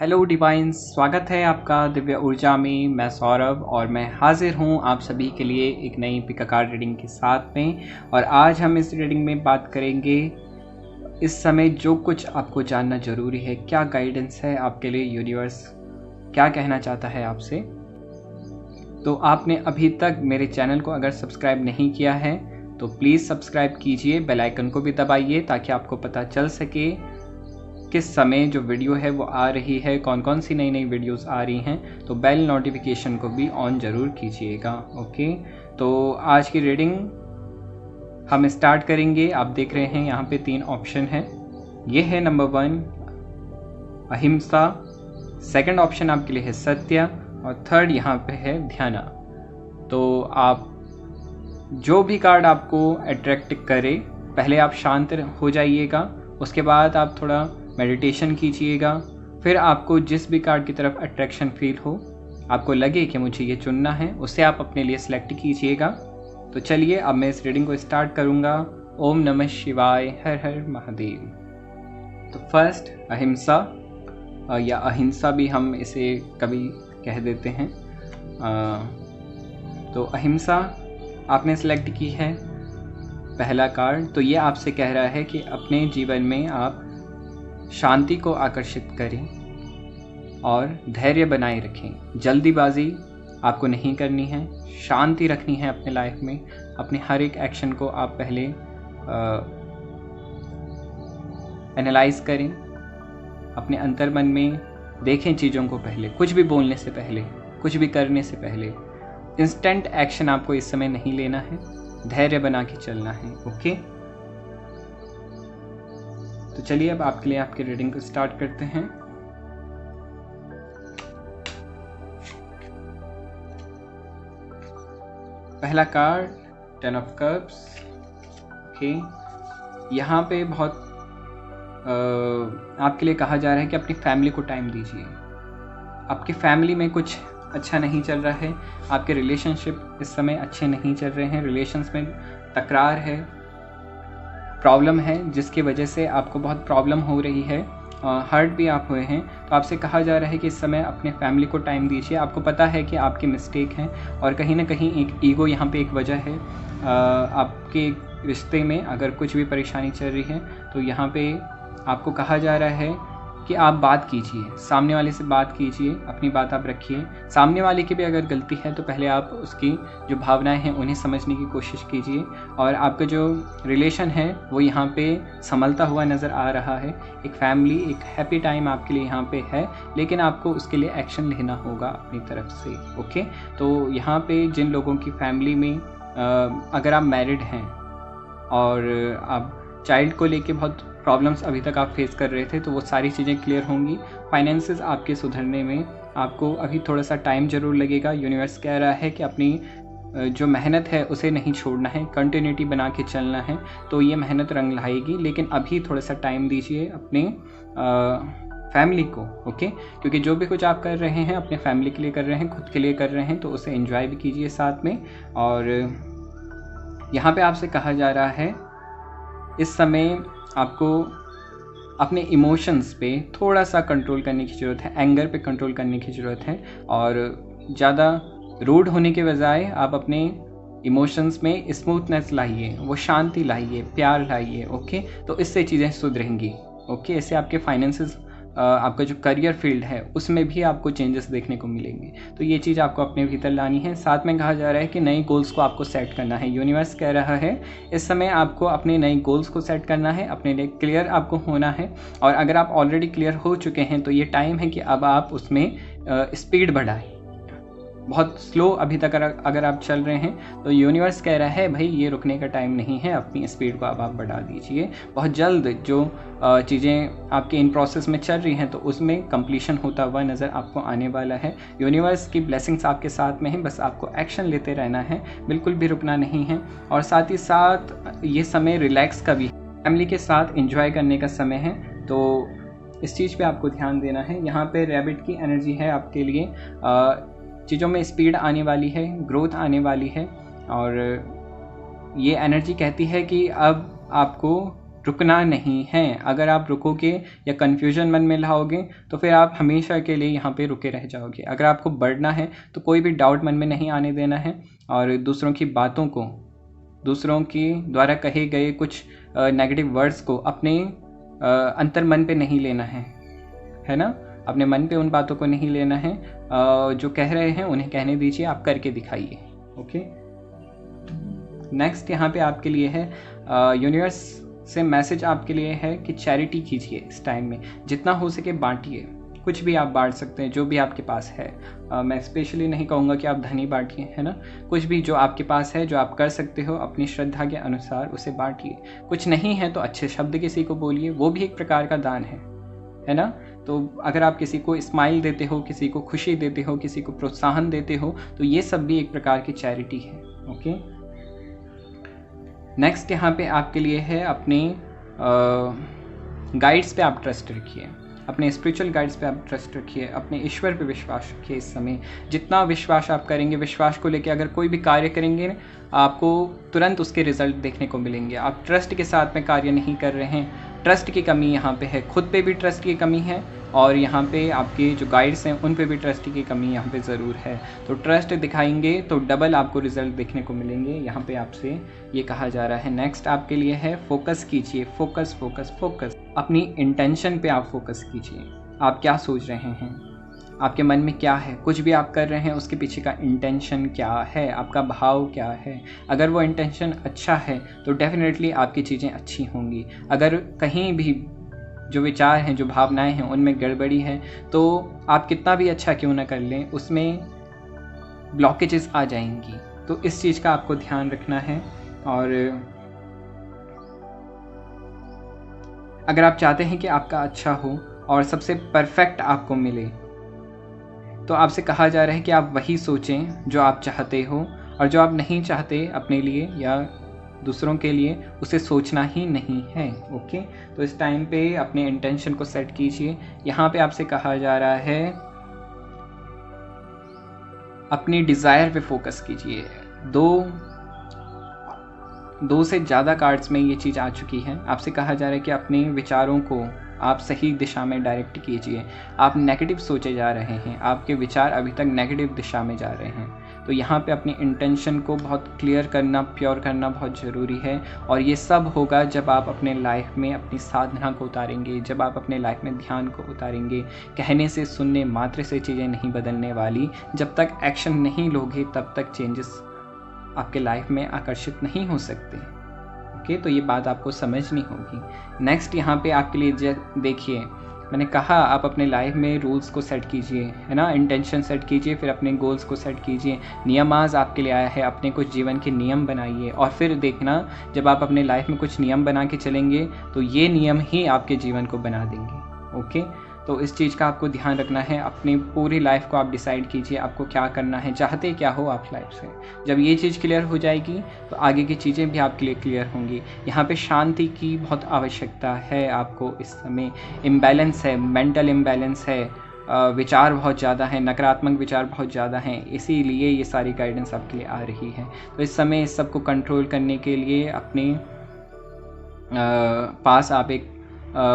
Hello divine's, स्वागत है आपका दिव्य ऊर्जा में। मैं सौरभ और मैं हाजिर हूँ आप सभी के लिए एक नई पिक अ कार्ड रीडिंग के साथ में। और आज हम इस रीडिंग में बात करेंगे इस समय जो कुछ आपको जानना ज़रूरी है, क्या गाइडेंस है आपके लिए, यूनिवर्स क्या कहना चाहता है आपसे। तो आपने अभी तक मेरे चैनल को अगर सब्सक्राइब नहीं किया है तो प्लीज़ सब्सक्राइब कीजिए, बेल आइकन को भी दबाइए ताकि आपको पता चल सके किस समय जो वीडियो है वो आ रही है, कौन कौन सी नई नई वीडियोस आ रही हैं। तो बेल नोटिफिकेशन को भी ऑन ज़रूर कीजिएगा। ओके, तो आज की रीडिंग हम स्टार्ट करेंगे। आप देख रहे हैं यहाँ पे 3 ऑप्शन हैं। ये है नंबर 1 अहिंसा, सेकंड ऑप्शन आपके लिए है सत्य और थर्ड यहाँ पे है ध्यान। तो आप जो भी कार्ड आपको अट्रैक्ट करे, पहले आप शांत हो जाइएगा, उसके बाद आप थोड़ा मेडिटेशन कीजिएगा, फिर आपको जिस भी कार्ड की तरफ अट्रैक्शन फील हो, आपको लगे कि मुझे ये चुनना है, उसे आप अपने लिए सेलेक्ट कीजिएगा। तो चलिए अब मैं इस रीडिंग को स्टार्ट करूँगा। ओम नमः शिवाय, हर हर महादेव। तो फर्स्ट अहिंसा या अहिंसा भी हम इसे कभी कह देते हैं। तो अहिंसा आपने सेलेक्ट की है, पहला कार्ड। तो ये आपसे कह रहा है कि अपने जीवन में आप शांति को आकर्षित करें और धैर्य बनाए रखें। जल्दीबाजी आपको नहीं करनी है, शांति रखनी है अपने लाइफ में। अपने हर एक एक्शन को आप पहले एनालाइज करें, अपने अंतर्मन में देखें चीज़ों को पहले, कुछ भी बोलने से पहले, कुछ भी करने से पहले। इंस्टेंट एक्शन आपको इस समय नहीं लेना है, धैर्य बना के चलना है। ओके, तो चलिए अब आपके लिए आपकी रीडिंग को स्टार्ट करते हैं। पहला कार्ड 10 ऑफ कप्स। ओके, यहाँ पे बहुत आपके लिए कहा जा रहा है कि अपनी फैमिली को टाइम दीजिए। आपकी फैमिली में कुछ अच्छा नहीं चल रहा है, आपके रिलेशनशिप इस समय अच्छे नहीं चल रहे हैं, रिलेशंस में तकरार है, प्रॉब्लम है, जिसकी वजह से आपको बहुत प्रॉब्लम हो रही है, हर्ट भी आप हुए हैं। तो आपसे कहा जा रहा है कि इस समय अपने फैमिली को टाइम दीजिए। आपको पता है कि आपकी मिस्टेक हैं और कहीं ना कहीं एक ईगो यहाँ पे एक वजह है। आपके रिश्ते में अगर कुछ भी परेशानी चल रही है तो यहाँ पे आपको कहा जा रहा है कि आप बात कीजिए, सामने वाले से बात कीजिए, अपनी बात आप रखिए। सामने वाले की भी अगर गलती है तो पहले आप उसकी जो भावनाएं हैं उन्हें समझने की कोशिश कीजिए। और आपका जो रिलेशन है वो यहाँ पे संभलता हुआ नज़र आ रहा है। एक फैमिली, एक हैप्पी टाइम आपके लिए यहाँ पे है, लेकिन आपको उसके लिए एक्शन लेना होगा अपनी तरफ से। ओके, तो यहाँ पे जिन लोगों की फैमिली में अगर आप मैरिड हैं और आप चाइल्ड को लेके बहुत प्रॉब्लम्स अभी तक आप फेस कर रहे थे, तो वो सारी चीज़ें क्लियर होंगी। फाइनेंसेस आपके सुधरने में आपको अभी थोड़ा सा टाइम ज़रूर लगेगा। यूनिवर्स कह रहा है कि अपनी जो मेहनत है उसे नहीं छोड़ना है, कंटिन्यूटी बना के चलना है। तो ये मेहनत रंग लाएगी, लेकिन अभी थोड़ा सा टाइम दीजिए अपने फैमिली को। ओके, क्योंकि जो भी कुछ आप कर रहे हैं अपने फैमिली के लिए कर रहे हैं, खुद के लिए कर रहे हैं, तो उसे एंजॉय भी कीजिए साथ में। और यहाँ पे आपसे कहा जा रहा है इस समय आपको अपने इमोशंस पे थोड़ा सा कंट्रोल करने की ज़रूरत है, एंगर पे कंट्रोल करने की ज़रूरत है। और ज़्यादा रूड होने के बजाय आप अपने इमोशंस में स्मूथनेस लाइए, वो शांति लाइए, प्यार लाइए। ओके, तो इससे चीज़ें सुधरेंगी। ओके, इससे आपके फाइनेंसेस, आपका जो करियर फील्ड है उसमें भी आपको चेंजेस देखने को मिलेंगे। तो ये चीज़ आपको अपने भीतर लानी है। साथ में कहा जा रहा है कि नए गोल्स को आपको सेट करना है। यूनिवर्स कह रहा है इस समय आपको अपने नए गोल्स को सेट करना है, अपने लिए क्लियर आपको होना है। और अगर आप ऑलरेडी क्लियर हो चुके हैं तो ये टाइम है कि अब आप उसमें स्पीड बढ़ाएं। बहुत स्लो अभी तक अगर आप चल रहे हैं तो यूनिवर्स कह रहा है भाई ये रुकने का टाइम नहीं है, अपनी स्पीड को अब आप बढ़ा दीजिए। बहुत जल्द जो चीज़ें आपके इन प्रोसेस में चल रही हैं तो उसमें कंप्लीशन होता हुआ नज़र आपको आने वाला है। यूनिवर्स की ब्लेसिंग्स आपके साथ में हैं, बस आपको एक्शन लेते रहना है, बिल्कुल भी रुकना नहीं है। और साथ ही साथ ये समय रिलैक्स का भी, फैमिली के साथ एंजॉय करने का समय है, तो इस चीज़ पे आपको ध्यान देना है। यहाँ पे रैबिट की एनर्जी है आपके लिए, चीज़ों में स्पीड आने वाली है, ग्रोथ आने वाली है। और ये एनर्जी कहती है कि अब आपको रुकना नहीं है। अगर आप रुकोगे या कन्फ्यूजन मन में लाओगे तो फिर आप हमेशा के लिए यहाँ पे रुके रह जाओगे। अगर आपको बढ़ना है तो कोई भी डाउट मन में नहीं आने देना है, और दूसरों की बातों को, दूसरों के द्वारा कहे गए कुछ नेगेटिव वर्ड्स को अपने अंतर मन पे नहीं लेना है ना। अपने मन पे उन बातों को नहीं लेना है। जो कह रहे हैं उन्हें कहने दीजिए, आप करके दिखाइए। ओके, नेक्स्ट यहाँ पे आपके लिए है, यूनिवर्स से मैसेज आपके लिए है कि चैरिटी कीजिए इस टाइम में, जितना हो सके बांटिए। कुछ भी आप बांट सकते हैं, जो भी आपके पास है। मैं स्पेशली नहीं कहूँगा कि आप धनी बांटिए, है ना। कुछ भी जो आपके पास है, जो आप कर सकते हो अपनी श्रद्धा के अनुसार, उसे बांटिए। कुछ नहीं है तो अच्छे शब्द किसी को बोलिए, वो भी एक प्रकार का दान है ना। तो अगर आप किसी को स्माइल देते हो, किसी को खुशी देते हो, किसी को प्रोत्साहन देते हो, तो ये सब भी एक प्रकार की चैरिटी है। ओके, नेक्स्ट यहाँ पे आपके लिए है, अपने गाइड्स पे आप ट्रस्ट रखिए, अपने स्पिरिचुअल गाइड्स पे आप ट्रस्ट रखिए, अपने ईश्वर पे विश्वास रखिए। इस समय जितना विश्वास आप करेंगे, विश्वास को लेकर अगर कोई भी कार्य करेंगे, आपको तुरंत उसके रिजल्ट देखने को मिलेंगे। आप ट्रस्ट के साथ में कार्य नहीं कर रहे हैं, ट्रस्ट की कमी यहाँ पे है, खुद पे भी ट्रस्ट की कमी है, और यहाँ पे आपके जो गाइड्स हैं उन पे भी ट्रस्ट की कमी यहाँ पे ज़रूर है। तो ट्रस्ट दिखाएंगे तो डबल आपको रिजल्ट देखने को मिलेंगे, यहाँ पे आपसे ये कहा जा रहा है। नेक्स्ट आपके लिए है, फोकस कीजिए, फोकस फोकस फोकस। अपनी इंटेंशन पे आप फोकस कीजिए। आप क्या सोच रहे हैं, आपके मन में क्या है, कुछ भी आप कर रहे हैं उसके पीछे का इंटेंशन क्या है, आपका भाव क्या है। अगर वो इंटेंशन अच्छा है तो डेफिनेटली आपकी चीज़ें अच्छी होंगी। अगर कहीं भी जो विचार हैं, जो भावनाएं हैं, उनमें गड़बड़ी है तो आप कितना भी अच्छा क्यों ना कर लें, उसमें ब्लॉकेजेस आ जाएंगी। तो इस चीज़ का आपको ध्यान रखना है। और अगर आप चाहते हैं कि आपका अच्छा हो और सबसे परफेक्ट आपको मिले, तो आपसे कहा जा रहा है कि आप वही सोचें जो आप चाहते हो, और जो आप नहीं चाहते अपने लिए या दूसरों के लिए, उसे सोचना ही नहीं है। ओके, तो इस टाइम पे अपने इंटेंशन को सेट कीजिए। यहाँ पे आपसे कहा जा रहा है, अपनी डिज़ायर पे फोकस कीजिए। दो से ज़्यादा कार्ड्स में ये चीज़ आ चुकी है। आपसे कहा जा रहा है कि अपने विचारों को आप सही दिशा में डायरेक्ट कीजिए। आप नेगेटिव सोचे जा रहे हैं, आपके विचार अभी तक नेगेटिव दिशा में जा रहे हैं। तो यहाँ पे अपनी इंटेंशन को बहुत क्लियर करना, प्योर करना बहुत ज़रूरी है। और ये सब होगा जब आप अपने लाइफ में अपनी साधना को उतारेंगे, जब आप अपने लाइफ में ध्यान को उतारेंगे। कहने से, सुनने मात्र से चीज़ें नहीं बदलने वाली। जब तक एक्शन नहीं लोगे तब तक चेंजेस आपके लाइफ में आकर्षित नहीं हो सकते। ओके, तो ये बात आपको समझनी होगी। नेक्स्ट यहाँ पे आपके लिए देखिए, मैंने कहा आप अपने लाइफ में रूल्स को सेट कीजिए, है ना। इंटेंशन सेट कीजिए, फिर अपने गोल्स को सेट कीजिए। नियम आज आपके लिए आया है, अपने कुछ जीवन के नियम बनाइए। और फिर देखना, जब आप अपने लाइफ में कुछ नियम बना के चलेंगे तो ये नियम ही आपके जीवन को बना देंगे। ओके, तो इस चीज़ का आपको ध्यान रखना है। अपनी पूरी लाइफ को आप डिसाइड कीजिए, आपको क्या करना है, चाहते क्या हो आप लाइफ से। जब ये चीज़ क्लियर हो जाएगी तो आगे की चीज़ें भी आपके लिए क्लियर होंगी। यहाँ पे शांति की बहुत आवश्यकता है आपको इस समय। इम्बैलेंस है, मेंटल इम्बैलेंस है, विचार बहुत ज़्यादा हैं, नकारात्मक विचार बहुत ज़्यादा हैं, इसीलिए ये सारी गाइडेंस आपके लिए आ रही है। तो इस समय इस सब को कंट्रोल करने के लिए अपने पास आप एक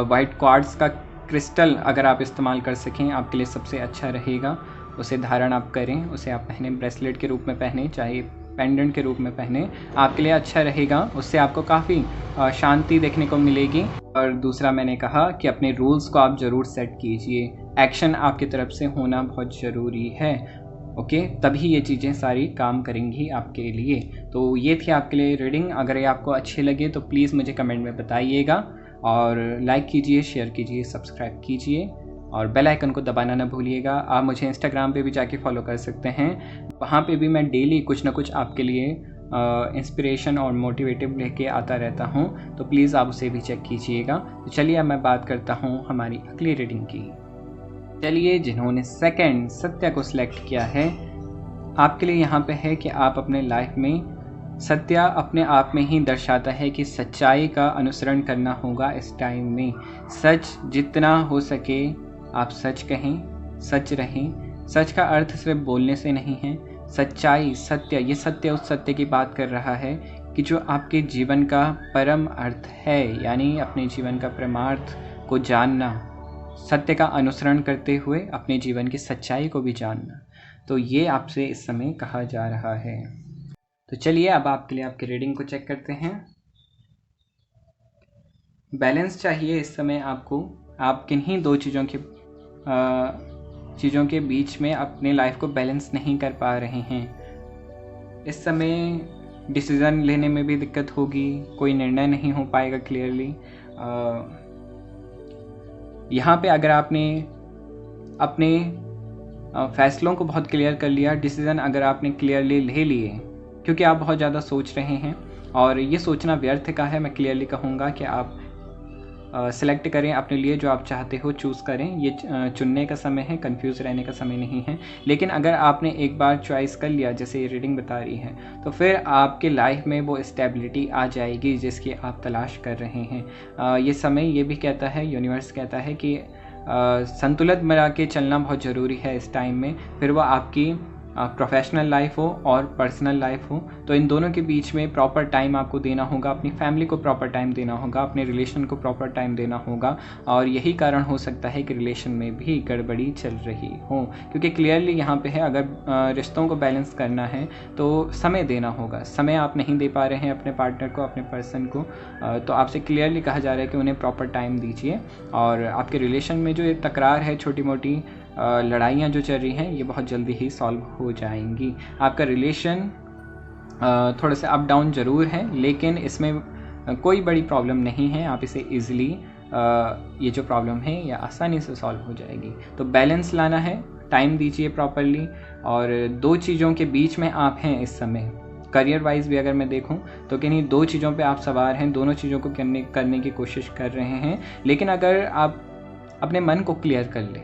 वाइट क्वार्ट्ज का क्रिस्टल अगर आप इस्तेमाल कर सकें, आपके लिए सबसे अच्छा रहेगा। उसे धारण आप करें, उसे आप पहने, ब्रेसलेट के रूप में पहने, चाहे पेंडेंट के रूप में पहने, आपके लिए अच्छा रहेगा। उससे आपको काफ़ी शांति देखने को मिलेगी। और दूसरा मैंने कहा कि अपने रूल्स को आप ज़रूर सेट कीजिए। एक्शन आपकी तरफ से होना बहुत ज़रूरी है। ओके, तभी ये चीज़ें सारी काम करेंगी आपके लिए। तो ये थी आपके लिए रीडिंग। अगर ये आपको अच्छी लगे तो प्लीज़ मुझे कमेंट में बताइएगा, और लाइक कीजिए, शेयर कीजिए, सब्सक्राइब कीजिए, और बेल आइकन को दबाना ना भूलिएगा। आप मुझे इंस्टाग्राम पे भी जाके फॉलो कर सकते हैं, वहाँ पे भी मैं डेली कुछ ना कुछ आपके लिए इंस्पिरेशन और मोटिवेटिव लेके आता रहता हूँ। तो प्लीज़ आप उसे भी चेक कीजिएगा। तो चलिए अब मैं बात करता हूँ हमारी अगली रीडिंग की। चलिए, जिन्होंने सेकंड सत्य को सिलेक्ट किया है, आपके लिए यहाँ पे है कि आप अपने लाइफ में, सत्य अपने आप में ही दर्शाता है कि सच्चाई का अनुसरण करना होगा इस टाइम में। सच जितना हो सके आप सच कहें, सच रहें। सच का अर्थ सिर्फ बोलने से नहीं है, सच्चाई, सत्य, ये सत्य उस सत्य की बात कर रहा है कि कि जो आपके जीवन का परम अर्थ है, यानी अपने जीवन का परमार्थ को जानना, सत्य का अनुसरण करते हुए अपने जीवन की सच्चाई को भी जानना, तो ये आपसे इस समय कहा जा रहा है। तो चलिए अब आपके लिए आपकी रीडिंग को चेक करते हैं। बैलेंस चाहिए इस समय आपको। आप किन्हीं दो चीज़ों के बीच में अपने लाइफ को बैलेंस नहीं कर पा रहे हैं। इस समय डिसीज़न लेने में भी दिक्कत होगी, कोई निर्णय नहीं हो पाएगा क्लियरली। यहाँ पे अगर आपने अपने फैसलों को बहुत क्लियर कर लिया, डिसीज़न अगर आपने क्लियरली ले लिए, क्योंकि आप बहुत ज़्यादा सोच रहे हैं और ये सोचना व्यर्थ का है। मैं क्लियरली कहूँगा कि आप सेलेक्ट करें अपने लिए जो आप चाहते हो, चूज़ करें। ये चुनने का समय है, कंफ्यूज रहने का समय नहीं है। लेकिन अगर आपने एक बार चॉइस कर लिया, जैसे ये रीडिंग बता रही है, तो फिर आपके लाइफ में वो स्टेबिलिटी आ जाएगी जिसकी आप तलाश कर रहे हैं। ये समय ये भी कहता है, यूनिवर्स कहता है कि संतुलित बना के चलना बहुत ज़रूरी है इस टाइम में। फिर वो आपकी प्रोफेशनल लाइफ हो और पर्सनल लाइफ हो, तो इन दोनों के बीच में प्रॉपर टाइम आपको देना होगा। अपनी फैमिली को प्रॉपर टाइम देना होगा, अपने रिलेशन को प्रॉपर टाइम देना होगा। और यही कारण हो सकता है कि रिलेशन में भी गड़बड़ी चल रही हो, क्योंकि क्लियरली यहाँ पे है, अगर रिश्तों को बैलेंस करना है तो समय देना होगा। समय आप नहीं दे पा रहे हैं अपने पार्टनर को, अपने पर्सन को, तो आपसे क्लियरली कहा जा रहा है कि उन्हें प्रॉपर टाइम दीजिए। और आपके रिलेशन में जो ये तकरार है, छोटी मोटी लड़ाइयाँ जो चल रही हैं, ये बहुत जल्दी ही सॉल्व हो जाएंगी। आपका रिलेशन थोड़ा सा अप डाउन ज़रूर है, लेकिन इसमें कोई बड़ी प्रॉब्लम नहीं है। आप इसे ईज़िली ये जो प्रॉब्लम है ये आसानी से सॉल्व हो जाएगी। तो बैलेंस लाना है, टाइम दीजिए प्रॉपरली। और दो चीज़ों के बीच में आप हैं इस समय। करियर वाइज भी अगर मैं देखूं तो किन्हीं दो चीज़ों पे आप सवार हैं, दोनों चीज़ों को करने की कोशिश कर रहे हैं। लेकिन अगर आप अपने मन को क्लियर कर लें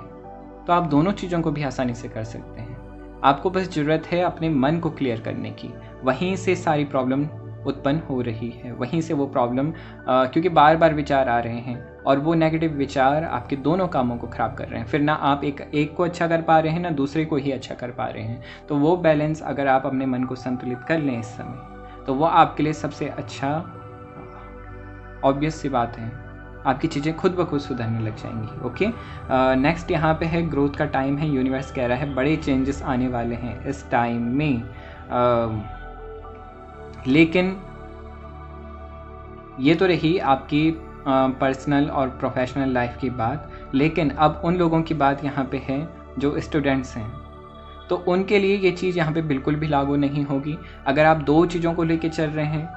तो आप दोनों चीज़ों को भी आसानी से कर सकते हैं। आपको बस ज़रूरत है अपने मन को क्लियर करने की। वहीं से सारी प्रॉब्लम उत्पन्न हो रही है, वहीं से वो प्रॉब्लम, क्योंकि बार बार विचार आ रहे हैं और वो नेगेटिव विचार आपके दोनों कामों को ख़राब कर रहे हैं। फिर ना आप एक को अच्छा कर पा रहे हैं, ना दूसरे को ही अच्छा कर पा रहे हैं। तो वो बैलेंस अगर आप अपने मन को संतुलित कर लें इस समय, तो वो आपके लिए सबसे अच्छा, ऑब्वियस सी बात है, आपकी चीज़ें खुद ब खुद सुधरने लग जाएंगी। ओके, नेक्स्ट यहाँ पे है ग्रोथ का टाइम है। यूनिवर्स कह रहा है बड़े चेंजेस आने वाले हैं इस टाइम में। लेकिन ये तो रही आपकी पर्सनल और प्रोफेशनल लाइफ की बात। लेकिन अब उन लोगों की बात यहाँ पे है जो स्टूडेंट्स हैं, तो उनके लिए ये चीज़ यहाँ पे बिल्कुल भी लागू नहीं होगी। अगर आप दो चीज़ों को लेके चल रहे हैं,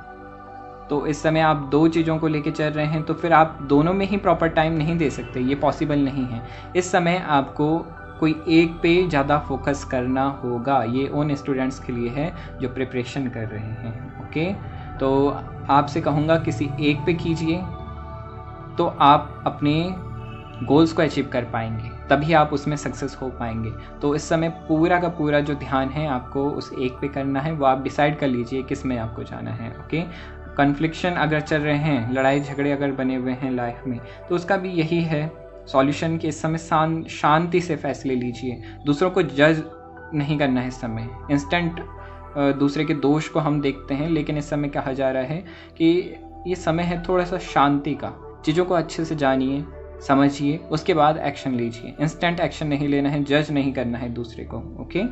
तो इस समय आप दो चीज़ों को लेके चल रहे हैं, तो फिर आप दोनों में ही प्रॉपर टाइम नहीं दे सकते, ये पॉसिबल नहीं है। इस समय आपको कोई एक पे ज़्यादा फोकस करना होगा। ये उन स्टूडेंट्स के लिए है जो प्रिपरेशन कर रहे हैं। ओके, तो आपसे कहूँगा किसी एक पे कीजिए, तो आप अपने गोल्स को अचीव कर पाएंगे, तभी आप उसमें सक्सेस हो पाएंगे। तो इस समय पूरा का पूरा जो ध्यान है आपको उस एक पे करना है, वो आप डिसाइड कर लीजिए किस में आपको जाना है। ओके, कन्फ्लिक्शन अगर चल रहे हैं, लड़ाई झगड़े अगर बने हुए हैं लाइफ में, तो उसका भी यही है सॉल्यूशन कि इस समय शांति से फैसले लीजिए। दूसरों को जज नहीं करना है इस समय। इंस्टेंट दूसरे के दोष को हम देखते हैं, लेकिन इस समय कहा जा रहा है कि ये समय है थोड़ा सा शांति का। चीज़ों को अच्छे से जानिए, समझिए, उसके बाद एक्शन लीजिए। इंस्टेंट एक्शन नहीं लेना है, जज नहीं करना है दूसरे को। ओके,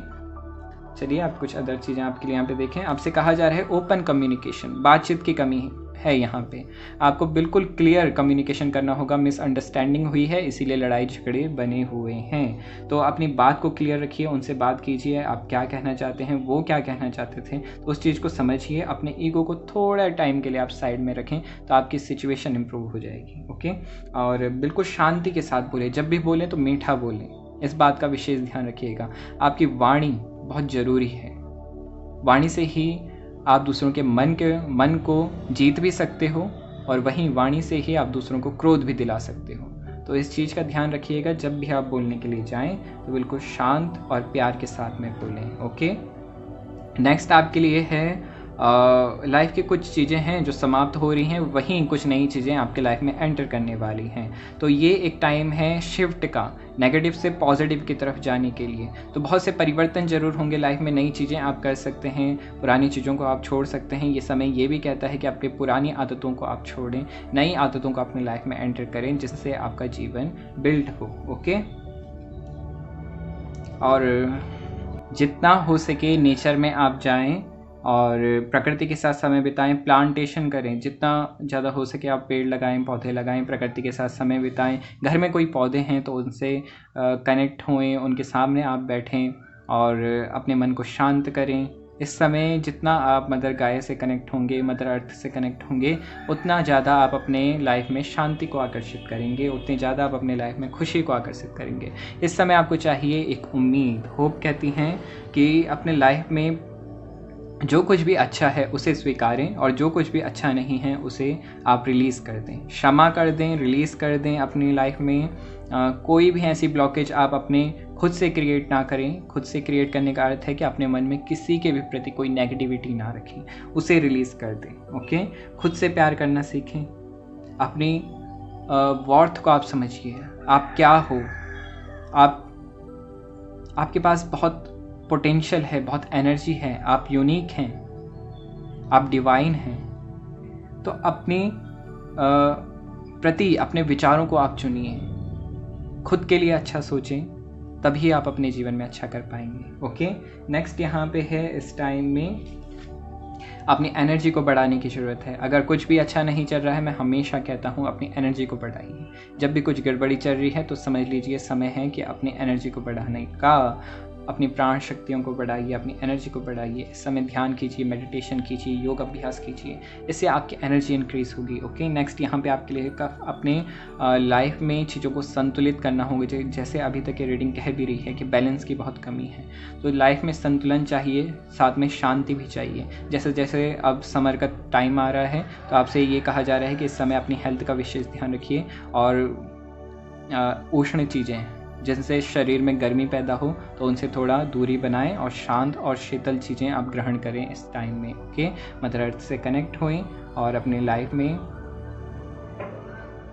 चलिए आप कुछ अदर चीज़ें आपके लिए यहाँ पे देखें। आपसे कहा जा रहा है ओपन कम्युनिकेशन, बातचीत की कमी है यहाँ पे। आपको बिल्कुल क्लियर कम्युनिकेशन करना होगा। मिसअंडरस्टैंडिंग हुई है, इसीलिए लड़ाई झगड़े बने हुए हैं। तो अपनी बात को क्लियर रखिए, उनसे बात कीजिए, आप क्या कहना चाहते हैं, वो क्या कहना चाहते थे, तो उस चीज़ को समझिए। अपने ईगो को थोड़ा टाइम के लिए आप साइड में रखें, तो आपकी सिचुएशन इंप्रूव हो जाएगी। ओके, और बिल्कुल शांति के साथ बोलें, जब भी बोलें तो मीठा बोलें, इस बात का विशेष ध्यान रखिएगा। आपकी वाणी बहुत ज़रूरी है। वाणी से ही आप दूसरों के मन को जीत भी सकते हो, और वहीं वाणी से ही आप दूसरों को क्रोध भी दिला सकते हो। तो इस चीज़ का ध्यान रखिएगा। जब भी आप बोलने के लिए जाएं तो बिल्कुल शांत और प्यार के साथ में बोलें। ओके, नेक्स्ट आपके लिए है लाइफ की कुछ चीज़ें हैं जो समाप्त हो रही हैं, वहीं कुछ नई चीज़ें आपके लाइफ में एंटर करने वाली हैं। तो ये एक टाइम है शिफ्ट का, नेगेटिव से पॉजिटिव की तरफ जाने के लिए। तो बहुत से परिवर्तन ज़रूर होंगे लाइफ में, नई चीज़ें आप कर सकते हैं, पुरानी चीज़ों को आप छोड़ सकते हैं। ये समय ये भी कहता है कि आपकी पुरानी आदतों को आप छोड़ें, नई आदतों को अपनी लाइफ में एंटर करें, जिससे आपका जीवन बिल्ड हो। ओके, और जितना हो सके नेचर में आप जाएं और प्रकृति के साथ समय बिताएं, प्लांटेशन करें, जितना ज़्यादा हो सके आप पेड़ लगाएं, पौधे लगाएं, प्रकृति के साथ समय बिताएं। घर में कोई पौधे हैं तो उनसे कनेक्ट होएं, उनके सामने आप बैठें और अपने मन को शांत करें। इस समय जितना आप मदर गाय से कनेक्ट होंगे, मदर अर्थ से कनेक्ट होंगे, उतना ज़्यादा आप अपने लाइफ में शांति को आकर्षित करेंगे, उतनी ज़्यादा आप अपने लाइफ में खुशी को आकर्षित करेंगे। इस समय आपको चाहिए एक उम्मीद, होप कहती हैं कि अपने लाइफ में जो कुछ भी अच्छा है उसे स्वीकारें और जो कुछ भी अच्छा नहीं है उसे आप रिलीज़ कर दें, क्षमा कर दें, रिलीज़ कर दें अपनी लाइफ में। कोई भी ऐसी ब्लॉकेज आप अपने खुद से क्रिएट ना करें। खुद से क्रिएट करने का अर्थ है कि अपने मन में किसी के भी प्रति कोई नेगेटिविटी ना रखें, उसे रिलीज़ कर दें। ओके, खुद से प्यार करना सीखें, अपनी वर्थ को आप समझिए, आप क्या हो, आपके पास बहुत पोटेंशियल है, बहुत एनर्जी है, आप यूनिक हैं, आप डिवाइन हैं। तो अपने प्रति अपने विचारों को आप चुनिए, खुद के लिए अच्छा सोचें, तभी आप अपने जीवन में अच्छा कर पाएंगे। ओके, नेक्स्ट यहाँ पे है इस टाइम में अपनी एनर्जी को बढ़ाने की ज़रूरत है। अगर कुछ भी अच्छा नहीं चल रहा है, मैं हमेशा कहता हूँ अपनी एनर्जी को बढ़ाइए। जब भी कुछ गड़बड़ी चल रही है तो समझ लीजिए समय है कि अपनी एनर्जी को बढ़ाने का, अपनी प्राण शक्तियों को बढ़ाइए, अपनी एनर्जी को बढ़ाइए। इस समय ध्यान कीजिए, मेडिटेशन कीजिए, योग अभ्यास कीजिए, इससे आपकी एनर्जी इंक्रीज़ होगी। ओके, नेक्स्ट यहाँ पे आपके लिए अपने लाइफ में चीज़ों को संतुलित करना होगा। जैसे अभी तक ये रीडिंग कह भी रही है कि बैलेंस की बहुत कमी है, तो लाइफ में संतुलन चाहिए, साथ में शांति भी चाहिए। जैसे जैसे अब समर का टाइम आ रहा है तो आपसे ये कहा जा रहा है कि इस समय अपनी हेल्थ का विशेष ध्यान रखिए और उष्ण चीज़ें जिनसे शरीर में गर्मी पैदा हो तो उनसे थोड़ा दूरी बनाएं और शांत और शीतल चीज़ें आप ग्रहण करें इस टाइम में। ओके, मदर अर्थ से कनेक्ट होएं और अपने लाइफ में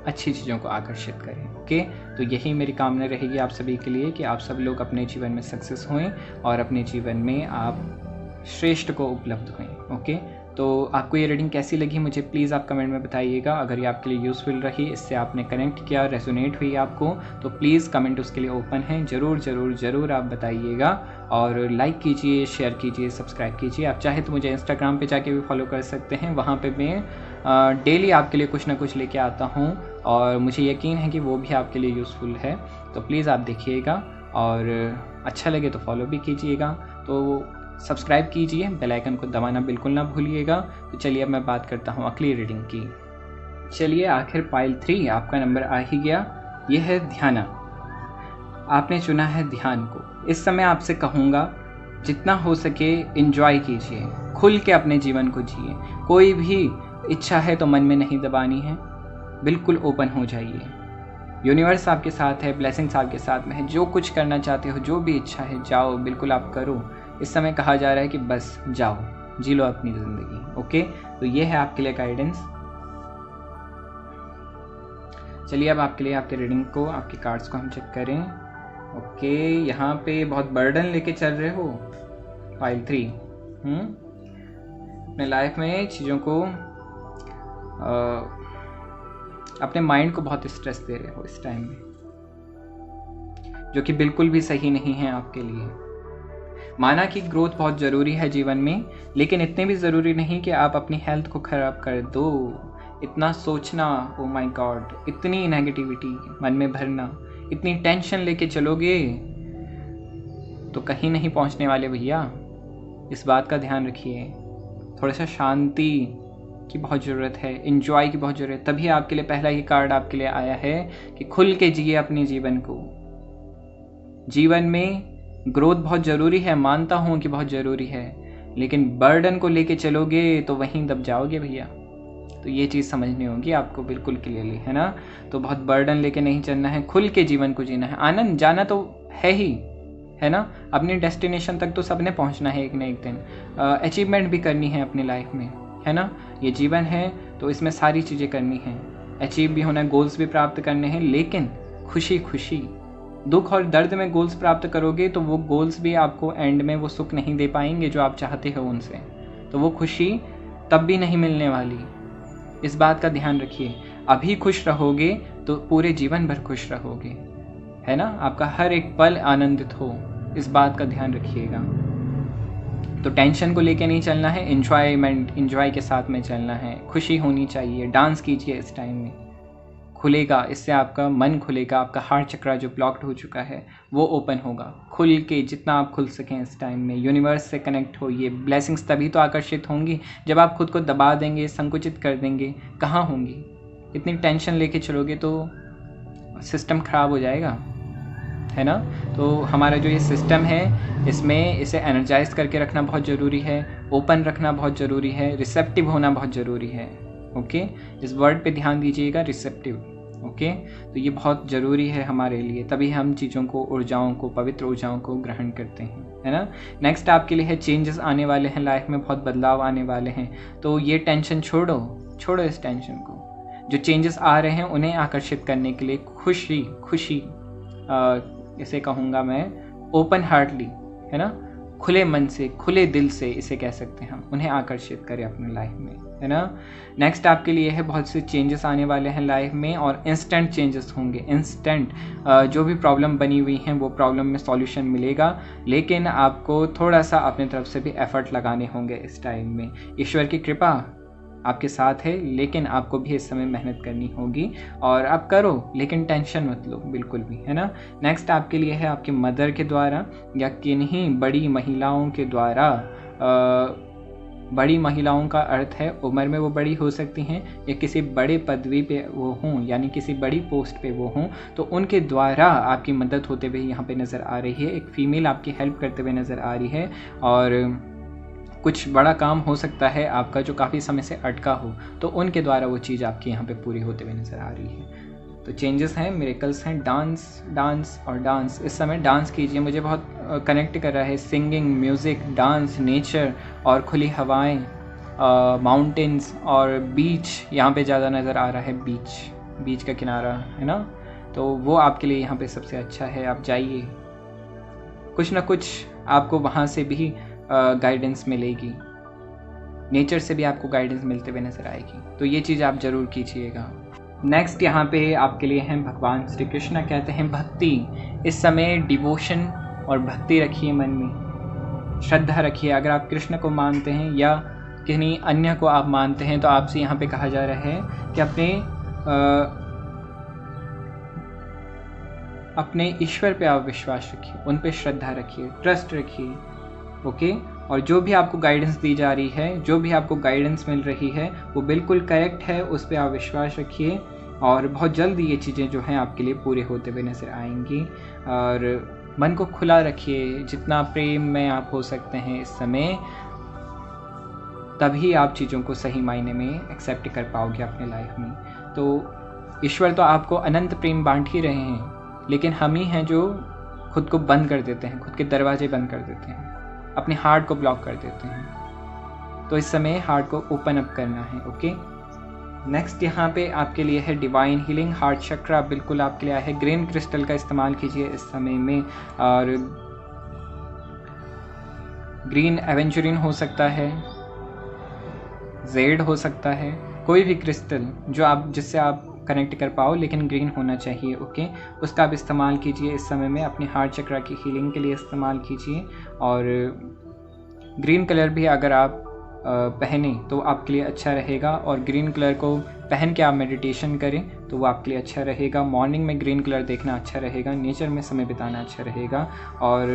अच्छी चीज़ों को आकर्षित करें। ओके, तो यही मेरी कामना रहेगी आप सभी के लिए कि आप सब लोग अपने जीवन में सक्सेस होएं और अपने जीवन में आप श्रेष्ठ को उपलब्ध होएं। ओके, तो आपको ये रीडिंग कैसी लगी मुझे प्लीज़ आप कमेंट में बताइएगा। अगर ये आपके लिए यूज़फुल रही, इससे आपने कनेक्ट किया, रेजोनेट हुई आपको, तो प्लीज़ कमेंट उसके लिए ओपन है, ज़रूर ज़रूर ज़रूर आप बताइएगा। और लाइक कीजिए, शेयर कीजिए, सब्सक्राइब कीजिए। आप चाहे तो मुझे इंस्टाग्राम पे जाके भी फॉलो कर सकते हैं, वहाँ पे मैं डेली आपके लिए कुछ ना कुछ लेके आता हूँ और मुझे यकीन है कि वो भी आपके लिए यूज़फुल है। तो प्लीज़ आप देखिएगा और अच्छा लगे तो फॉलो भी कीजिएगा, तो सब्सक्राइब कीजिए, बेल आइकन को दबाना बिल्कुल ना भूलिएगा। तो चलिए अब मैं बात करता हूँ अगली रीडिंग की। चलिए आखिर पाइल 3 आपका नंबर आ ही गया। यह है ध्यान। आपने चुना है ध्यान को। इस समय आपसे कहूँगा जितना हो सके एंजॉय कीजिए, खुल के अपने जीवन को जिए। कोई भी इच्छा है तो मन में नहीं दबानी है, बिल्कुल ओपन हो जाइए। यूनिवर्स आपके साथ है, ब्लेसिंग्स आपके साथ में है। जो कुछ करना चाहते हो, जो भी इच्छा है, जाओ, बिल्कुल आप करो। इस समय कहा जा रहा है कि बस जाओ, जी लो अपनी ज़िंदगी। ओके, तो ये है आपके लिए गाइडेंस। चलिए अब आपके लिए आपके रीडिंग को, आपके कार्ड्स को हम चेक करें। ओके, यहाँ पे बहुत बर्डन लेके चल रहे हो पाइल 3। अपने लाइफ में चीज़ों को अपने माइंड को बहुत स्ट्रेस दे रहे हो इस टाइम में, जो कि बिल्कुल भी सही नहीं है आपके लिए। माना कि ग्रोथ बहुत ज़रूरी है जीवन में, लेकिन इतने भी ज़रूरी नहीं कि आप अपनी हेल्थ को ख़राब कर दो। इतना सोचना, ओ माय गॉड, इतनी नेगेटिविटी मन में भरना, इतनी टेंशन लेके चलोगे तो कहीं नहीं पहुंचने वाले भैया। इस बात का ध्यान रखिए। थोड़ा सा शांति की बहुत ज़रूरत है, एंजॉय की बहुत ज़रूरत है। तभी आपके लिए पहला ये कार्ड आपके लिए आया है कि खुल के जिए अपने जीवन को। जीवन में ग्रोथ बहुत ज़रूरी है, मानता हूँ कि बहुत ज़रूरी है, लेकिन बर्डन को लेके चलोगे तो वहीं दब जाओगे भैया। तो ये चीज़ समझनी होगी आपको बिल्कुल क्लियरली, है ना। तो बहुत बर्डन लेके नहीं चलना है, खुल के जीवन को जीना है। आनंद जाना तो है ही, है ना। अपने डेस्टिनेशन तक तो सबने पहुंचना है एक न एक दिन, अचीवमेंट भी करनी है अपनी लाइफ में, है ना। ये जीवन है तो इसमें सारी चीज़ें करनी हैं, अचीव भी होना है, गोल्स भी प्राप्त करने हैं, लेकिन खुशी खुशी, दुख और दर्द में गोल्स प्राप्त करोगे तो वो गोल्स भी आपको एंड में वो सुख नहीं दे पाएंगे जो आप चाहते हो उनसे, तो वो खुशी तब भी नहीं मिलने वाली। इस बात का ध्यान रखिए। अभी खुश रहोगे तो पूरे जीवन भर खुश रहोगे, है ना। आपका हर एक पल आनंदित हो, इस बात का ध्यान रखिएगा। तो टेंशन को लेके नहीं चलना है, इंजॉय के साथ में चलना है, खुशी होनी चाहिए। डांस कीजिए इस टाइम में, खुलेगा, इससे आपका मन खुलेगा, आपका हार्ट चक्रा जो ब्लॉक्ड हो चुका है वो ओपन होगा। खुल के जितना आप खुल सकें इस टाइम में, यूनिवर्स से कनेक्ट होइए। ब्लेसिंग्स तभी तो आकर्षित होंगी जब आप खुद को दबा देंगे, संकुचित कर देंगे, कहाँ होंगी। इतनी टेंशन लेके चलोगे तो सिस्टम ख़राब हो जाएगा, है ना। तो हमारा जो ये सिस्टम है इसमें इसे एनर्जाइज करके रखना बहुत ज़रूरी है, ओपन रखना बहुत ज़रूरी है, रिसेप्टिव होना बहुत ज़रूरी है। ओके, इस वर्ड पे ध्यान दीजिएगा, रिसेप्टिव। ओके, तो ये बहुत ज़रूरी है हमारे लिए, तभी हम चीज़ों को, ऊर्जाओं को, पवित्र ऊर्जाओं को ग्रहण करते हैं, है ना। नेक्स्ट आपके लिए है चेंजेस आने वाले हैं लाइफ में, बहुत बदलाव आने वाले हैं। तो ये टेंशन छोड़ो इस टेंशन को। जो चेंजेस आ रहे हैं उन्हें आकर्षित करने के लिए खुशी इसे कहूँगा मैं ओपन हार्टली, है ना, खुले मन से, खुले दिल से इसे कह सकते हैं हम, उन्हें आकर्षित करें अपनी लाइफ में, है ना। नेक्स्ट आपके लिए है बहुत से चेंजेस आने वाले हैं लाइफ में, और इंस्टेंट चेंजेस होंगे। इंस्टेंट जो भी प्रॉब्लम बनी हुई हैं वो प्रॉब्लम में सॉल्यूशन मिलेगा, लेकिन आपको थोड़ा सा अपनी तरफ से भी एफर्ट लगाने होंगे इस टाइम में। ईश्वर की कृपा आपके साथ है, लेकिन आपको भी इस समय मेहनत करनी होगी, और आप करो, लेकिन टेंशन मत लो बिल्कुल भी, है ना। नेक्स्ट आपके लिए है आपके मदर के द्वारा या किन्हीं बड़ी महिलाओं के द्वारा। बड़ी महिलाओं का अर्थ है उम्र में वो बड़ी हो सकती हैं, या किसी बड़े पदवी पे वो हों, यानी किसी बड़ी पोस्ट पे वो हों, तो उनके द्वारा आपकी मदद होते हुए यहाँ पे नज़र आ रही है। एक फ़ीमेल आपकी हेल्प करते हुए नज़र आ रही है, और कुछ बड़ा काम हो सकता है आपका जो काफ़ी समय से अटका हो, तो उनके द्वारा वो चीज़ आपकी यहाँ पे पूरी होते हुए नज़र आ रही है। तो चेंजेस हैं, मिरेकल्स हैं। डांस इस समय डांस कीजिए, मुझे बहुत कनेक्ट कर रहा है सिंगिंग, म्यूज़िक, डांस, नेचर और खुली हवाएं, माउंटेन्स और बीच यहाँ पे ज़्यादा नज़र आ रहा है। बीच का किनारा, है ना, तो वो आपके लिए यहाँ पे सबसे अच्छा है। आप जाइए, कुछ ना कुछ आपको वहाँ से भी गाइडेंस मिलेगी, नेचर से भी आपको गाइडेंस मिलते हुए नज़र आएगी, तो ये चीज़ आप ज़रूर कीजिएगा। नेक्स्ट यहाँ पे आपके लिए हैं भगवान श्री कृष्ण। कहते हैं भक्ति, इस समय डिवोशन और भक्ति रखिए, मन में श्रद्धा रखिए। अगर आप कृष्ण को मानते हैं या किन्हीं अन्य को आप मानते हैं, तो आपसे यहाँ पे कहा जा रहा है कि अपने ईश्वर पे आप विश्वास रखिए, उन पे श्रद्धा रखिए, ट्रस्ट रखिए। ओके, और जो भी आपको गाइडेंस दी जा रही है, जो भी आपको गाइडेंस मिल रही है, वो बिल्कुल करेक्ट है, उस पर आप विश्वास रखिए, और बहुत जल्द ये चीज़ें जो हैं आपके लिए पूरे होते हुए नज़र आएंगी। और मन को खुला रखिए, जितना प्रेम में आप हो सकते हैं इस समय, तभी आप चीज़ों को सही मायने में एक्सेप्ट कर पाओगे अपने लाइफ में। तो ईश्वर तो आपको अनंत प्रेम बांट ही रहे हैं, लेकिन हम ही हैं जो खुद को बंद कर देते हैं, खुद के दरवाजे बंद कर देते हैं, अपने हार्ट को ब्लॉक कर देते हैं। तो इस समय हार्ट को ओपन अप करना है। ओके, नेक्स्ट यहाँ पे आपके लिए है डिवाइन हीलिंग। हार्ट चक्रा बिल्कुल आपके लिए है। ग्रीन क्रिस्टल का इस्तेमाल कीजिए इस समय में, और ग्रीन एवेंचुरिन हो सकता है, जेड हो सकता है, कोई भी क्रिस्टल जो जिससे आप कनेक्ट कर पाओ, लेकिन ग्रीन होना चाहिए। ओके, उसका आप इस्तेमाल कीजिए इस समय में, अपने हार्ट चक्रा की हीलिंग के लिए इस्तेमाल कीजिए। और ग्रीन कलर भी अगर आप पहने तो आपके लिए अच्छा रहेगा, और ग्रीन कलर को पहन के आप मेडिटेशन करें तो वो आपके लिए अच्छा रहेगा। मॉर्निंग में ग्रीन कलर देखना अच्छा रहेगा, नेचर में समय बिताना अच्छा रहेगा, और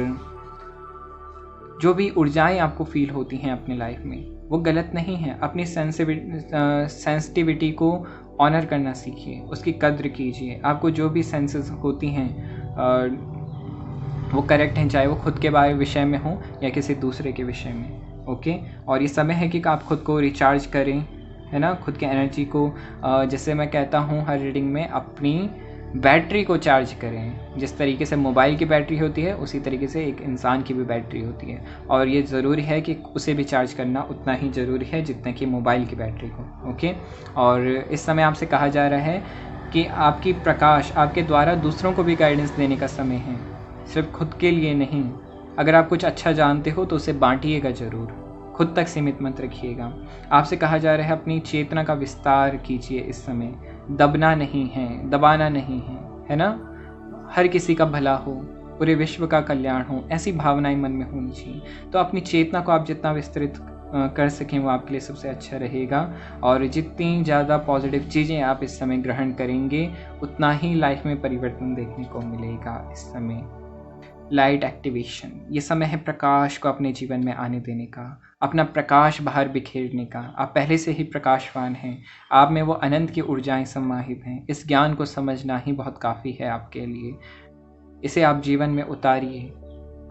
जो भी ऊर्जाएं आपको फील होती हैं अपनी लाइफ में वो गलत नहीं है। अपनी सेंसिटिविटी को ऑनर करना सीखिए, उसकी कद्र कीजिए। आपको जो भी सेंसेस होती हैं वो करेक्ट हैं, चाहे वो खुद के बारे विषय में हो या किसी दूसरे के विषय में। ओके, और ये समय है कि आप खुद को रिचार्ज करें, है ना, खुद के एनर्जी को। जैसे मैं कहता हूँ हर रीडिंग में, अपनी बैटरी को चार्ज करें। जिस तरीके से मोबाइल की बैटरी होती है उसी तरीके से एक इंसान की भी बैटरी होती है, और ये ज़रूरी है कि उसे भी चार्ज करना उतना ही ज़रूरी है जितना कि मोबाइल की बैटरी को। ओके, और इस समय आपसे कहा जा रहा है कि आपकी प्रकाश आपके द्वारा दूसरों को भी गाइडेंस देने का समय है, सिर्फ खुद के लिए नहीं। अगर आप कुछ अच्छा जानते हो तो उसे बांटिएगा ज़रूर, खुद तक सीमित मत रखिएगा। आपसे कहा जा रहा है अपनी चेतना का विस्तार कीजिए इस समय, दबना नहीं है, दबाना नहीं है ना। हर किसी का भला हो, पूरे विश्व का कल्याण हो, ऐसी भावनाएं मन में होनी चाहिए। तो अपनी चेतना को आप जितना विस्तृत कर सकें वो आपके लिए सबसे अच्छा रहेगा, और जितनी ज़्यादा पॉजिटिव चीज़ें आप इस समय ग्रहण करेंगे उतना ही लाइफ में परिवर्तन देखने को मिलेगा। इस समय लाइट एक्टिवेशन, ये समय है प्रकाश को अपने जीवन में आने देने का, अपना प्रकाश बाहर बिखेरने का। आप पहले से ही प्रकाशवान हैं, आप में वो अनंत की ऊर्जाएं समाहित हैं। इस ज्ञान को समझना ही बहुत काफ़ी है आपके लिए। इसे आप जीवन में उतारिए,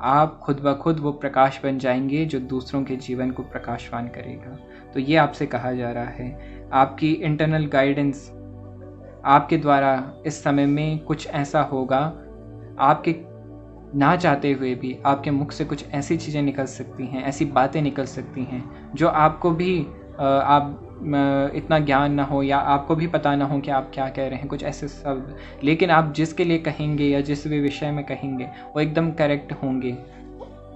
आप खुद ब खुद वो प्रकाश बन जाएंगे जो दूसरों के जीवन को प्रकाशवान करेगा। तो ये आपसे कहा जा रहा है, आपकी इंटरनल गाइडेंस आपके द्वारा इस समय में कुछ ऐसा होगा, आपके ना चाहते हुए भी आपके मुख से कुछ ऐसी चीज़ें निकल सकती हैं, ऐसी बातें निकल सकती हैं जो आपको भी इतना ज्ञान ना हो या आपको भी पता ना हो कि आप क्या कह रहे हैं, कुछ ऐसे शब्द, लेकिन आप जिसके लिए कहेंगे या जिस भी विषय में कहेंगे वो एकदम करेक्ट होंगे।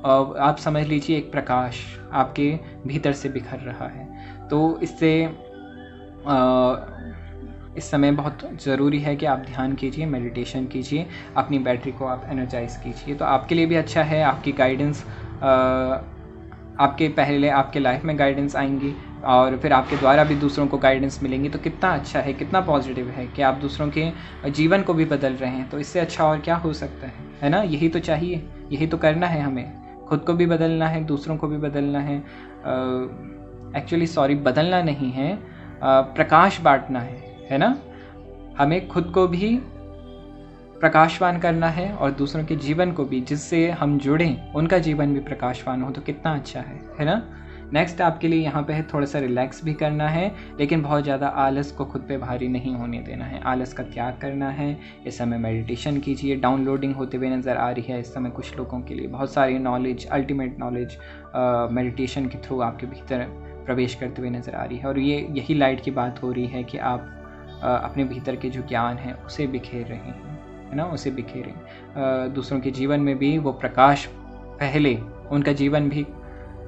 आप समझ लीजिए एक प्रकाश आपके भीतर से बिखर रहा है। तो इससे इस समय बहुत ज़रूरी है कि आप ध्यान कीजिए, मेडिटेशन कीजिए, अपनी बैटरी को आप एनर्जाइज कीजिए। तो आपके लिए भी अच्छा है, आपकी गाइडेंस आपके पहले आपके लाइफ में गाइडेंस आएंगी और फिर आपके द्वारा भी दूसरों को गाइडेंस मिलेंगी। तो कितना अच्छा है, कितना पॉजिटिव है कि आप दूसरों के जीवन को भी बदल रहे हैं। तो इससे अच्छा और क्या हो सकता है ना। यही तो चाहिए, यही तो करना है हमें, खुद को भी बदलना है, दूसरों को भी बदलना है। एक्चुअली बदलना नहीं है, प्रकाश बांटना है ना। हमें खुद को भी प्रकाशवान करना है और दूसरों के जीवन को भी, जिससे हम जुड़ें उनका जीवन भी प्रकाशवान हो। तो कितना अच्छा है ना। नेक्स्ट आपके लिए यहाँ पे है थोड़ा सा रिलैक्स भी करना है, लेकिन बहुत ज़्यादा आलस को खुद पे भारी नहीं होने देना है। आलस का त्याग करना है। इस समय मेडिटेशन कीजिए। डाउनलोडिंग होते हुए नज़र आ रही है इस समय कुछ लोगों के लिए। बहुत सारी नॉलेज, अल्टीमेट नॉलेज मेडिटेशन के थ्रू आपके भीतर प्रवेश करते हुए नज़र आ रही है। और यही लाइट की बात हो रही है कि आप अपने भीतर के जो ज्ञान है उसे बिखेर रहे हैं, है ना, उसे बिखेरें। दूसरों के जीवन में भी वो प्रकाश, पहले उनका जीवन भी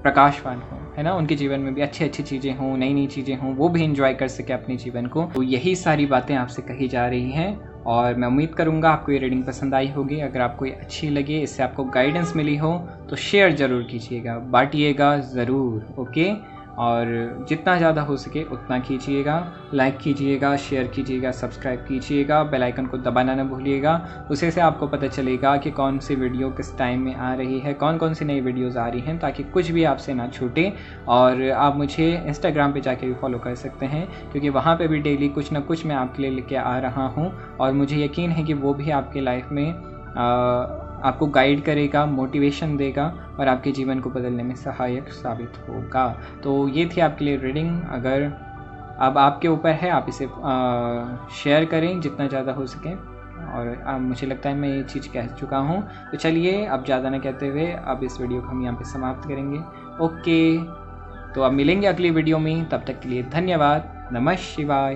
प्रकाशवान हो, है ना, उनके जीवन में भी अच्छी अच्छी चीज़ें हों, नई नई चीज़ें हों, वो भी एंजॉय कर सके अपने जीवन को। तो यही सारी बातें आपसे कही जा रही हैं और मैं उम्मीद करूँगा आपको ये रीडिंग पसंद आई होगी। अगर आपको ये अच्छी लगे, इससे आपको गाइडेंस मिली हो तो शेयर ज़रूर कीजिएगा, बांटिएगा ज़रूर। ओके, और जितना ज़्यादा हो सके उतना कीजिएगा। लाइक कीजिएगा, शेयर कीजिएगा, सब्सक्राइब कीजिएगा, बेल आइकन को दबाना ना भूलिएगा। उसी से आपको पता चलेगा कि कौन सी वीडियो किस टाइम में आ रही है, कौन कौन सी नई वीडियोज़ आ रही हैं, ताकि कुछ भी आपसे ना छूटे। और आप मुझे इंस्टाग्राम पे जाके भी फॉलो कर सकते हैं, क्योंकि वहाँ पे भी डेली कुछ ना कुछ मैं आपके लिए लेके आ रहा हूँ और मुझे यकीन है कि वो भी आपके लाइफ में आपको गाइड करेगा, मोटिवेशन देगा और आपके जीवन को बदलने में सहायक साबित होगा। तो ये थी आपके लिए रीडिंग। अगर अब आपके ऊपर है, आप इसे शेयर करें जितना ज़्यादा हो सके। और मुझे लगता है मैं ये चीज़ कह चुका हूँ। तो चलिए अब ज़्यादा ना कहते हुए अब इस वीडियो को हम यहाँ पे समाप्त करेंगे। ओके, तो अब मिलेंगे अगली वीडियो में। तब तक के लिए धन्यवाद। नमः शिवाय।